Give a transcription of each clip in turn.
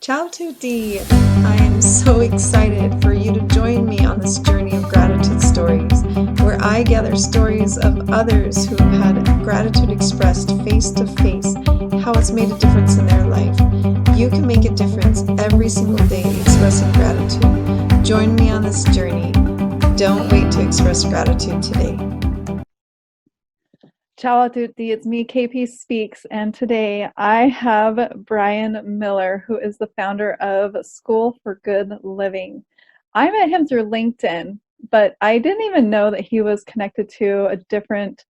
Ciao tutti! I am so excited for you to join me on this journey of gratitude stories, where I gather stories of others who have had gratitude expressed face to face, how it's made a difference in their life. You can make a difference every single day expressing gratitude. Join me on this journey. Don't wait to express gratitude today. Ciao a tutti, it's me, KP Speaks, and today I have Bryan Miller, who is the founder of School for Good Living. I met him through LinkedIn, but I didn't even know that he was connected to a different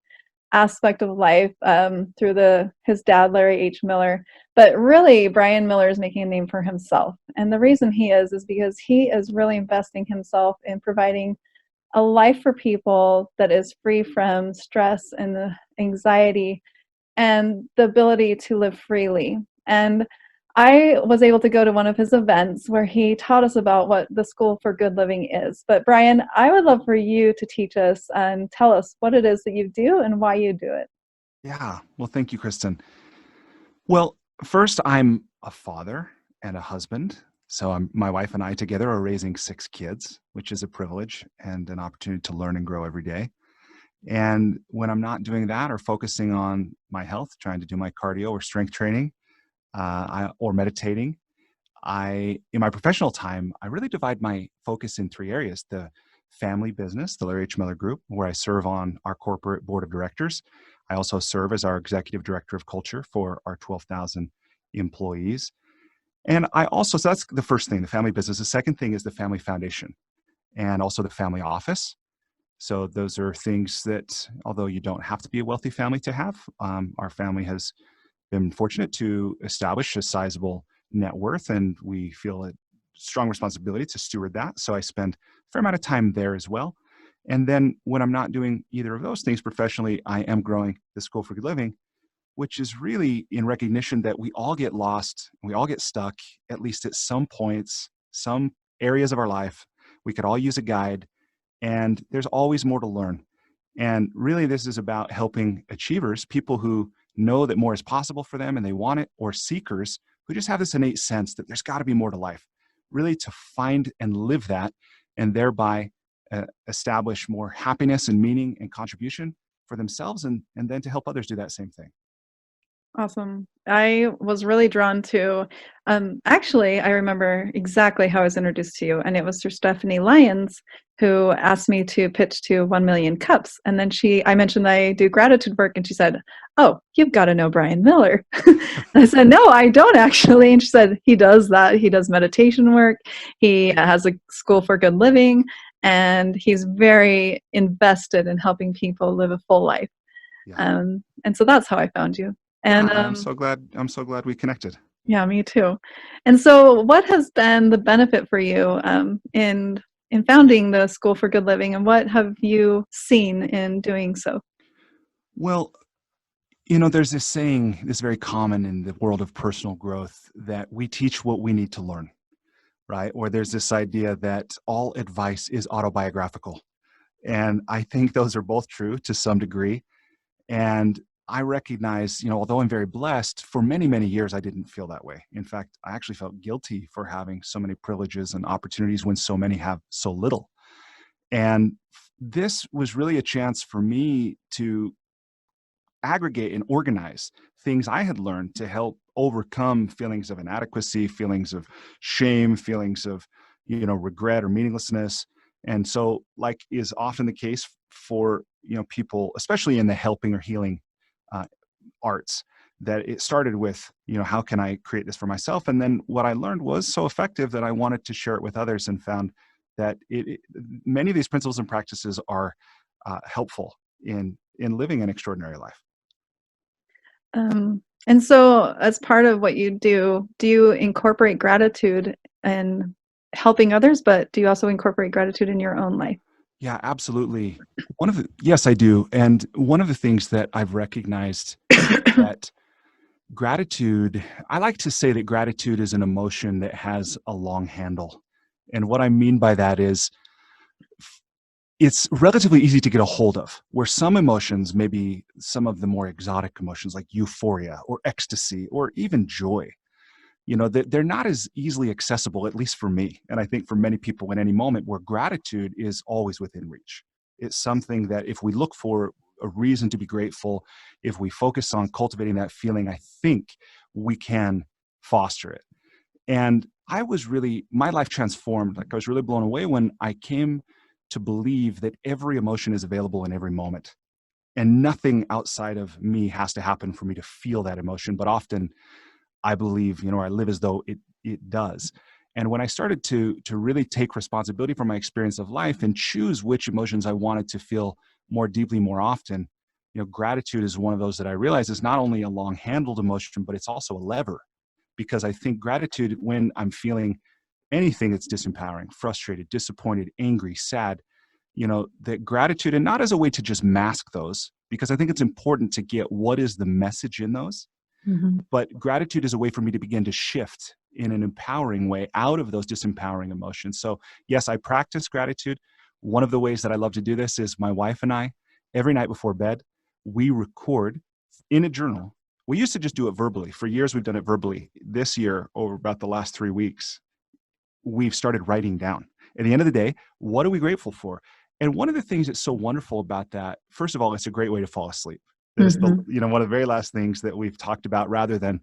aspect of life through his dad, Larry H. Miller. But really, Bryan Miller is making a name for himself. And the reason he is because he is really investing himself in providing a life for people that is free from stress and the anxiety and the ability to live freely. And I was able to go to one of his events where he taught us about what the School for Good Living is. But Bryan, I would love for you to teach us and tell us what it is that you do and why you do it. Yeah. Well, thank you, Kristen. Well, first, I'm a father and a husband. So my wife and I together are raising 6 kids, which is a privilege and an opportunity to learn and grow every day. And when I'm not doing that or focusing on my health, trying to do my cardio or strength training or meditating, in my professional time, I really divide my focus in 3 areas. The family business, the Larry H. Miller Group, where I serve on our corporate board of directors. I also serve as our executive director of culture for our 12,000 employees. And so that's the first thing, the family business. The second thing is the family foundation and also the family office. So those are things that, although you don't have to be a wealthy family to have, our family has been fortunate to establish a sizable net worth, and we feel a strong responsibility to steward that. So I spend a fair amount of time there as well. And then when I'm not doing either of those things professionally, I am growing the School for Good Living, which is really in recognition that we all get lost, we all get stuck, at least at some points, some areas of our life. We could all use a guide, and there's always more to learn. And really, this is about helping achievers, people who know that more is possible for them and they want it, or seekers who just have this innate sense that there's got to be more to life, really to find and live that, and thereby establish more happiness and meaning and contribution for themselves, and then to help others do that same thing. Awesome. I was really drawn to, actually, I remember exactly how I was introduced to you, and it was through Stephanie Lyons, who asked me to pitch to 1 Million Cups. And then I mentioned I do gratitude work, and she said, "Oh, you've got to know Bryan Miller." I said, "No, I don't actually." And she said, "He does that. He does meditation work. He has a School for Good Living, and he's very invested in helping people live a full life." Yeah. And so that's how I found you. And Yeah, I'm so glad we connected. yeah, me too. And so, what has been the benefit for you in founding the School for Good Living, and what have you seen in doing so? Well, there's this saying, this very common in the world of personal growth, that we teach what we need to learn, right? Or there's this idea that all advice is autobiographical. And I think those are both true to some degree. And I recognize, although I'm very blessed, for many, many years, I didn't feel that way. In fact, I actually felt guilty for having so many privileges and opportunities when so many have so little. And this was really a chance for me to aggregate and organize things I had learned to help overcome feelings of inadequacy, feelings of shame, feelings of, regret or meaninglessness. And so, like is often the case for, people, especially in the helping or healing arts, that it started with, how can I create this for myself? And then what I learned was so effective that I wanted to share it with others, and found that many of these principles and practices are helpful in living an extraordinary life. And so, as part of what you do you incorporate gratitude and helping others, but do you also incorporate gratitude in your own life? Yeah, absolutely. Yes, I do. And one of the things that I've recognized that I like to say that gratitude is an emotion that has a long handle. And what I mean by that is it's relatively easy to get a hold of, where some emotions, maybe some of the more exotic emotions like euphoria or ecstasy or even joy, they're not as easily accessible, at least for me. And I think for many people in any moment, where gratitude is always within reach. It's something that if we look for a reason to be grateful, if we focus on cultivating that feeling, I think we can foster it. And my life transformed. Like, I was really blown away when I came to believe that every emotion is available in every moment. And nothing outside of me has to happen for me to feel that emotion. But often I believe, I live as though it does. And when I started to really take responsibility for my experience of life and choose which emotions I wanted to feel more deeply, more often, gratitude is one of those that I realize is not only a long-handled emotion, but it's also a lever. Because I think gratitude, when I'm feeling anything that's disempowering, frustrated, disappointed, angry, sad, that gratitude, and not as a way to just mask those, because I think it's important to get what is the message in those. Mm-hmm. But gratitude is a way for me to begin to shift in an empowering way out of those disempowering emotions. So yes, I practice gratitude. One of the ways that I love to do this is my wife and I, every night before bed, we record in a journal. We used to just do it verbally. For years, we've done it verbally. This year, over about the last 3 weeks, we've started writing down. At the end of the day, what are we grateful for? And one of the things that's so wonderful about that, first of all, it's a great way to fall asleep. That is Mm-hmm. one of the very last things that we've talked about, rather than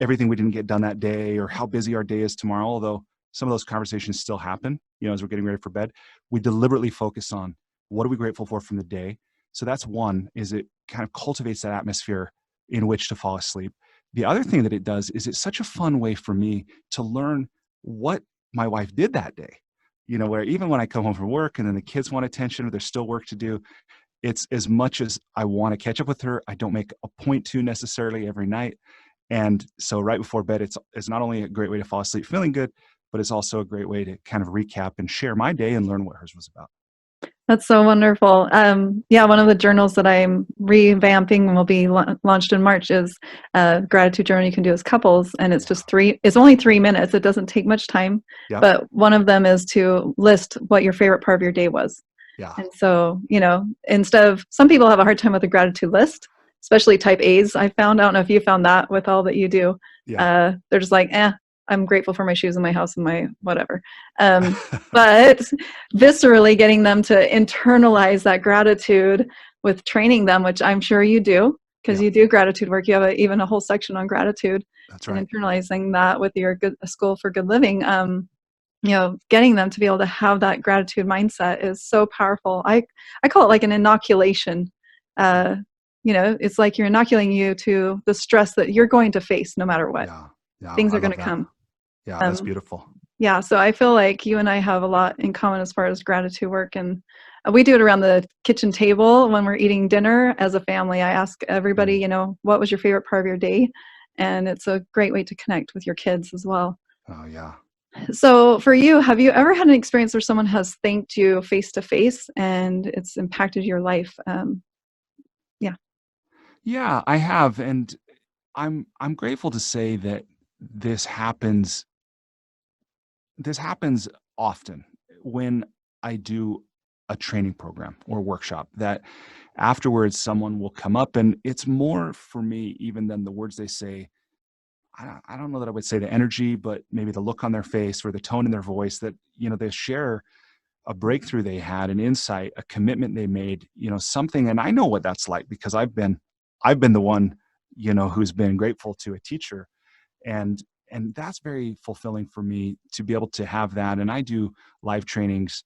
everything we didn't get done that day or how busy our day is tomorrow. Although some of those conversations still happen, as we're getting ready for bed, we deliberately focus on what are we grateful for from the day. So that's one, is it kind of cultivates that atmosphere in which to fall asleep. The other thing that it does is it's such a fun way for me to learn what my wife did that day. Where even when I come home from work and then the kids want attention or there's still work to do, it's as much as I want to catch up with her. I don't make a point to necessarily every night. And so right before bed, it's not only a great way to fall asleep feeling good, but it's also a great way to kind of recap and share my day and learn what hers was about. That's so wonderful. Yeah, one of the journals that I'm revamping and will be launched in March is a gratitude journal you can do as couples, and it's just it's only 3 minutes. It doesn't take much time, Yep. but one of them is to list what your favorite part of your day was. Yeah. And so, instead of, some people have a hard time with a gratitude list, especially type A's, I found. I don't know if you found that with all that you do. Yeah. They're just like, I'm grateful for my shoes and my house and my whatever. But viscerally getting them to internalize that gratitude with training them, which I'm sure you do, because Yeah. you do gratitude work. You have even a whole section on gratitude. That's right. And internalizing that with your School for Good Living. Getting them to be able to have that gratitude mindset is so powerful. I call it like an inoculation. It's like you're inoculating you to the stress that you're going to face no matter what. Yeah. Things I are going love to that. come. Yeah, that's beautiful. Yeah, so I feel like you and I have a lot in common as far as gratitude work, and we do it around the kitchen table when we're eating dinner as a family. I ask everybody, what was your favorite part of your day? And it's a great way to connect with your kids as well. Oh, yeah. So for you, have you ever had an experience where someone has thanked you face to face and it's impacted your life? Yeah. Yeah, I have. And I'm grateful to say that this happens often when I do a training program or workshop, that afterwards someone will come up, and it's more for me even than the words they say. I don't know that I would say the energy, but maybe the look on their face or the tone in their voice, that they share a breakthrough they had, an insight, a commitment they made, something. And I know what that's like, because I've been the one, who's been grateful to a teacher. And that's very fulfilling for me to be able to have that. And I do live trainings,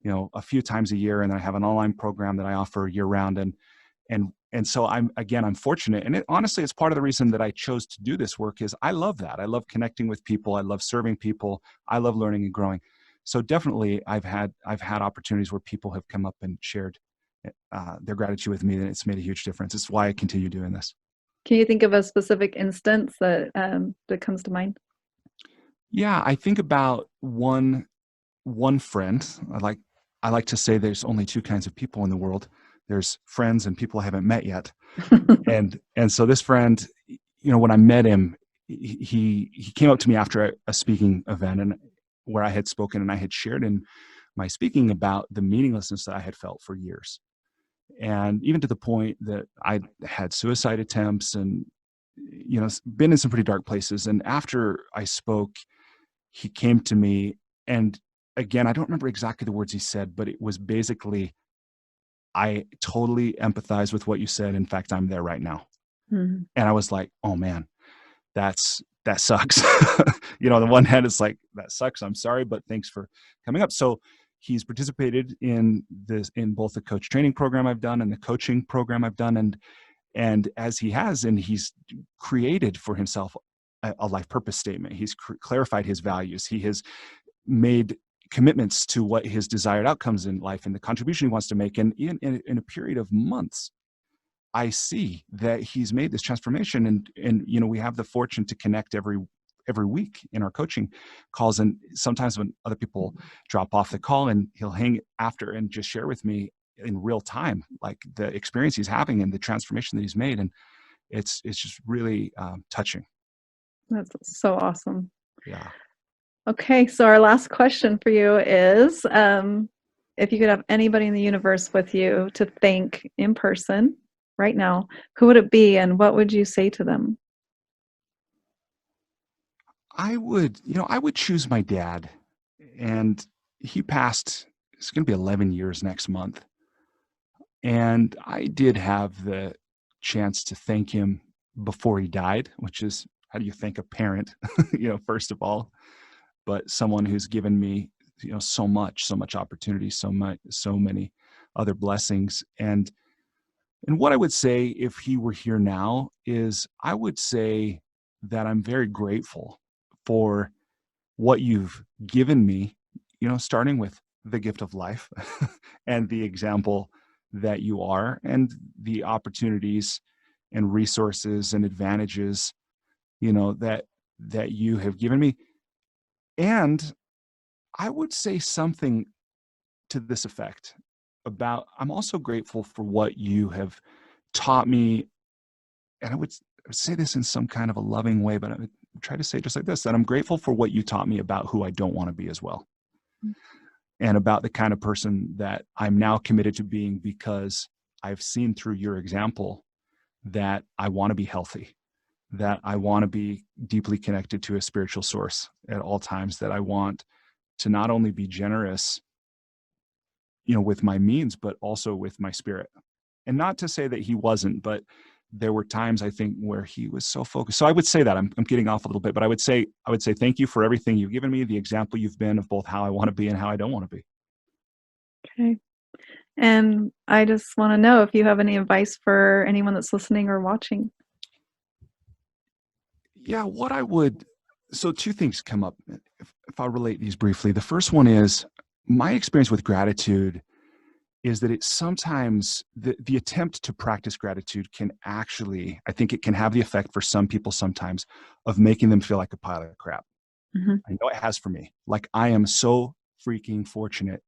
a few times a year, and then I have an online program that I offer year round. And so I'm fortunate. And honestly, it's part of the reason that I chose to do this work is I love that. I love connecting with people. I love serving people. I love learning and growing. So definitely I've had opportunities where people have come up and shared their gratitude with me, and it's made a huge difference. It's why I continue doing this. Can you think of a specific instance that comes to mind? Yeah, I think about one friend. I like to say there's only two kinds of people in the world. There's friends and people I haven't met yet. And so this friend, when I met him, he came up to me after a speaking event, and where I had spoken, and I had shared in my speaking about the meaninglessness that I had felt for years. And even to the point that I had suicide attempts and been in some pretty dark places. And after I spoke, he came to me, and again, I don't remember exactly the words he said, but it was basically, I totally empathize with what you said. In fact, I'm there right now. Mhm. And I was like, oh man, that sucks. On the one hand, it's like, that sucks. I'm sorry, but thanks for coming up. So he's participated in both the coach training program I've done and the coaching program I've done. And as he has, and he's created for himself a life purpose statement. He's clarified his values. He has made commitments to what his desired outcomes in life and the contribution he wants to make. And in a period of months, I see that he's made this transformation. And we have the fortune to connect every week in our coaching calls. And sometimes when other people drop off the call, and he'll hang after and just share with me in real time, like the experience he's having and the transformation that he's made. And it's just really touching. That's so awesome. Yeah. Okay, so our last question for you is, if you could have anybody in the universe with you to thank in person right now, who would it be, and what would you say to them? I would choose my dad, and he passed, it's going to be 11 years next month. And I did have the chance to thank him before he died, which is, how do you thank a parent, first of all, but someone who's given me, so much opportunity, so many other blessings. And what I would say if he were here now is, I would say that I'm very grateful for what you've given me, starting with the gift of life and the example that you are, and the opportunities and resources and advantages, that you have given me. And I would say something to this effect about, I'm also grateful for what you have taught me. And I would say this in some kind of a loving way, but I would try to say just like this, that I'm grateful for what you taught me about who I don't want to be as well. And about the kind of person that I'm now committed to being, because I've seen through your example that I want to be healthy, that I want to be deeply connected to a spiritual source at all times, that I want to not only be generous, with my means, but also with my spirit. And not to say that he wasn't, but there were times, I think, where he was so focused. So I would say that I'm getting off a little bit, but I would say thank you for everything you've given me, the example you've been of both how I want to be and how I don't want to be. Okay. And I just want to know if you have any advice for anyone that's listening or watching. Yeah, so two things come up, if I'll relate these briefly. The first one is, my experience with gratitude is that it's sometimes the attempt to practice gratitude can actually, I think it can have the effect for some people sometimes of making them feel like a pile of crap. Mm-hmm. I know it has for me. Like, I am so freaking fortunate,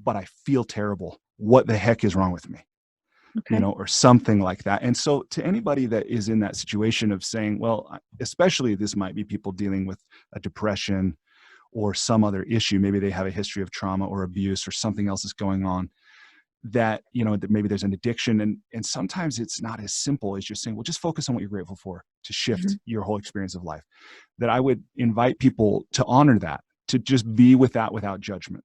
but I feel terrible. What the heck is wrong with me? Okay. Or something like that. And so to anybody that is in that situation of saying, well, especially this might be people dealing with a depression or some other issue, maybe they have a history of trauma or abuse or something else is going on, that, that maybe there's an addiction. And sometimes it's not as simple as just saying, well, just focus on what you're grateful for to shift your whole experience of life. That I would invite people to honor that, to just be with that without judgment.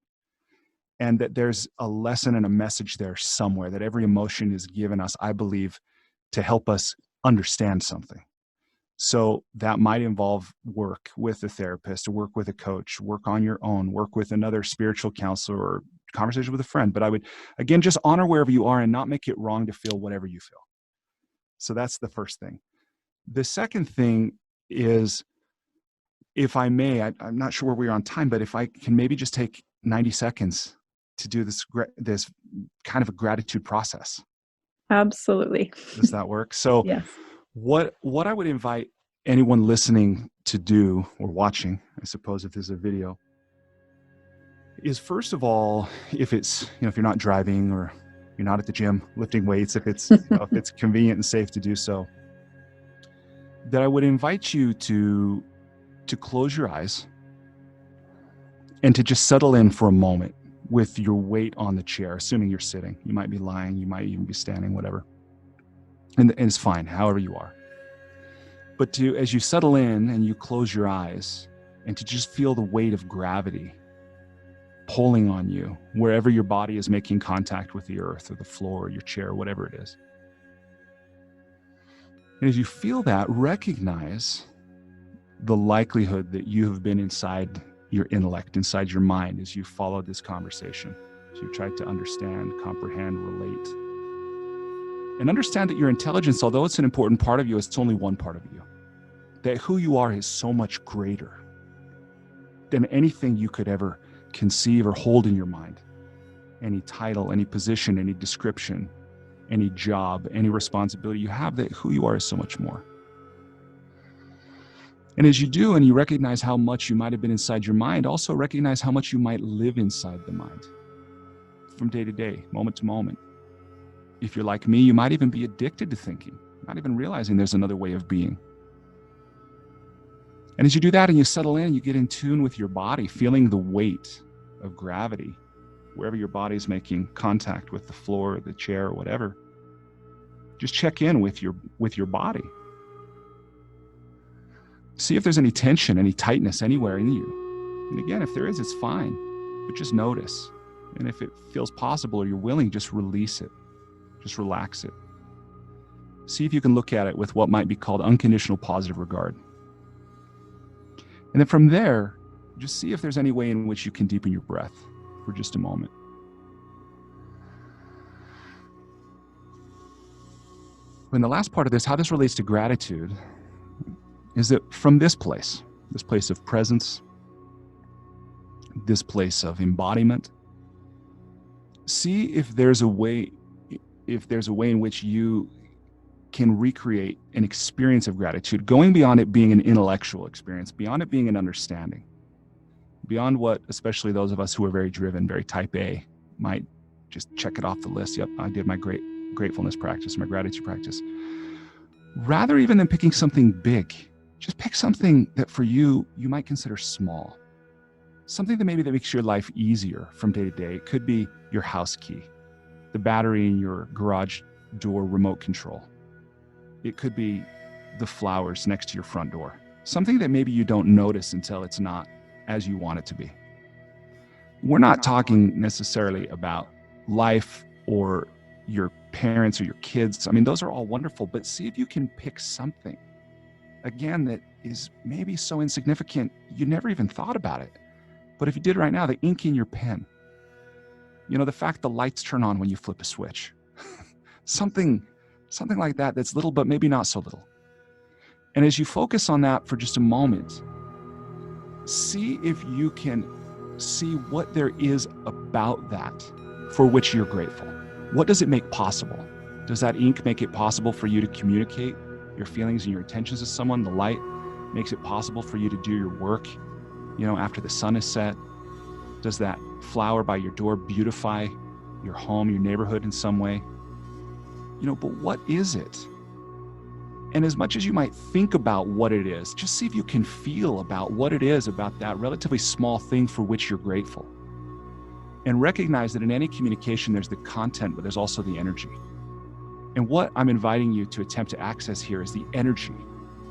And that there's a lesson and a message there somewhere, that every emotion is given us, I believe, to help us understand something. So that might involve work with a therapist, or work with a coach, work on your own, work with another spiritual counselor, or conversation with a friend. But I would, again, just honor wherever you are and not make it wrong to feel whatever you feel. So that's the first thing. The second thing is, if I may, I'm not sure where we are on time, but if I can maybe just take 90 seconds to do this kind of a gratitude process. Absolutely. Does that work? So Yes. What I would invite anyone listening to do, or watching, I suppose, if there's a video, is, first of all, if it's, if you're not driving or you're not at the gym lifting weights, if it's, if it's convenient and safe to do so, that I would invite you to close your eyes and to just settle in for a moment with your weight on the chair, assuming you're sitting. You might be lying, you might even be standing, whatever. And it's fine, however you are. But as you settle in and you close your eyes, and to just feel the weight of gravity pulling on you wherever your body is making contact with the earth or the floor or your chair, whatever it is. And as you feel that, recognize the likelihood that you have been inside your intellect, inside your mind, as you followed this conversation, as you tried to understand, comprehend, relate. And understand that your intelligence, although it's an important part of you, it's only one part of you. That who you are is so much greater than anything you could ever conceive or hold in your mind. Any title, any position, any description, any job, any responsibility you have, that who you are is so much more. And as you do, and you recognize how much you might have been inside your mind, also recognize how much you might live inside the mind from day to day, moment to moment. If you're like me, you might even be addicted to thinking, not even realizing there's another way of being. And as you do that and you settle in, you get in tune with your body, feeling the weight of gravity, wherever your body is making contact with the floor, the chair, or whatever. Just check in with your body. See if there's any tension, any tightness anywhere in you. And again, if there is, it's fine, but just notice. And if it feels possible or you're willing, just release it. Just relax it. See if you can look at it with what might be called unconditional positive regard. And then from there, just see if there's any way in which you can deepen your breath for just a moment. And the last part of this, how this relates to gratitude, is that from this place of presence, this place of embodiment, see if there's a way in which you can recreate an experience of gratitude, going beyond it being an intellectual experience, beyond it being an understanding, beyond what, especially those of us who are very driven, very type A, might just check it off the list. Yep, I did my gratefulness practice, my gratitude practice. Rather, even than picking something big, just pick something that for you might consider small. Something that makes your life easier from day to day. It could be your house key, the battery in your garage door remote control. It could be the flowers next to your front door. Something that maybe you don't notice until it's not as you want it to be. We're not talking necessarily about life or your parents or your kids. I mean, those are all wonderful, but see if you can pick something, again, that is maybe so insignificant you never even thought about it. But if you did right now, the ink in your pen, the fact the lights turn on when you flip a switch, something like that that's little, but maybe not so little. And as you focus on that for just a moment, see if you can see what there is about that for which you're grateful. What does it make possible? Does that ink make it possible for you to communicate your feelings and your intentions to someone? The light makes it possible for you to do your work, after the sun is set? Does that flower by your door beautify your home, your neighborhood in some way? But what is it? And as much as you might think about what it is, just see if you can feel about what it is about that relatively small thing for which you're grateful. And recognize that in any communication, there's the content, but there's also the energy. And what I'm inviting you to attempt to access here is the energy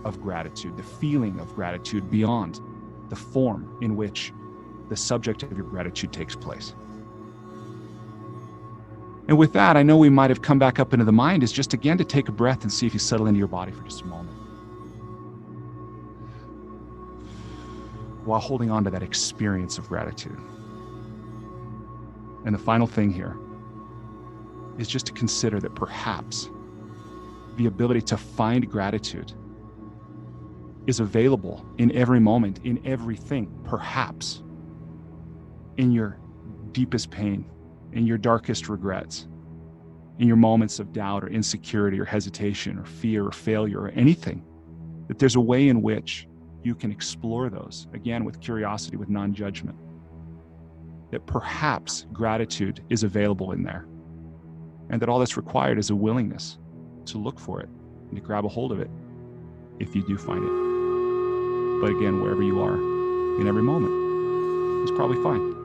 of gratitude, the feeling of gratitude beyond the form in which the subject of your gratitude takes place. And with that, I know we might have come back up into the mind, is just again to take a breath and see if you settle into your body for just a moment, while holding on to that experience of gratitude. And the final thing here is just to consider that perhaps the ability to find gratitude is available in every moment, in everything, perhaps in your deepest pain, in your darkest regrets, in your moments of doubt or insecurity or hesitation or fear or failure or anything, that there's a way in which you can explore those, again, with curiosity, with non-judgment, that perhaps gratitude is available in there, and that all that's required is a willingness to look for it and to grab a hold of it if you do find it. But again, wherever you are in every moment is probably fine.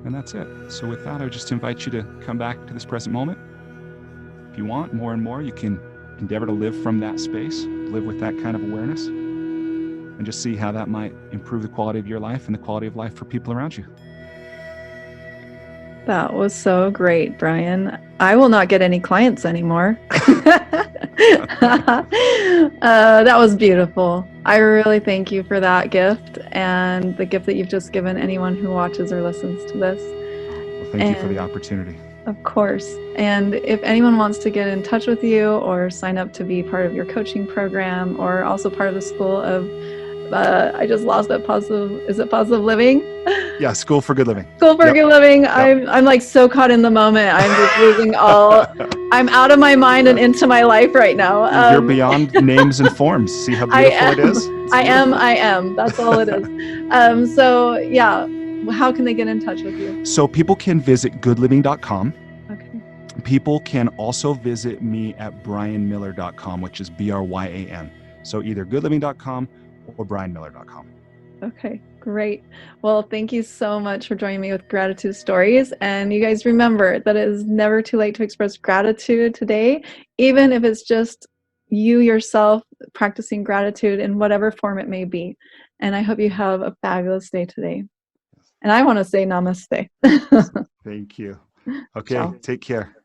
And that's it. So with that, I would just invite you to come back to this present moment. If you want more and more, you can endeavor to live from that space, live with that kind of awareness, and just see how that might improve the quality of your life and the quality of life for people around you. That was so great, Bryan. I will not get any clients anymore. That was beautiful. I really thank you for that gift and the gift that you've just given anyone who watches or listens to this. Well, thank you for the opportunity. Of course. And if anyone wants to get in touch with you or sign up to be part of your coaching program or also part of the School of, I just lost that, is it Positive Living? Yeah, School for Good Living. School for Good Living. I'm like so caught in the moment. I'm just losing I'm out of my mind and into my life right now. You're beyond names and forms. See how beautiful it is? I am. That's all it is. So yeah, how can they get in touch with you? So people can visit goodliving.com. Okay. People can also visit me at bryanmiller.com, which is BRYAN. So either goodliving.com or bryanmiller.com. Okay, great. Well, thank you so much for joining me with Gratitude Stories. And you guys remember that it is never too late to express gratitude today, even if it's just you yourself practicing gratitude in whatever form it may be. And I hope you have a fabulous day today. And I want to say namaste. Thank you. Okay, Ciao. take care.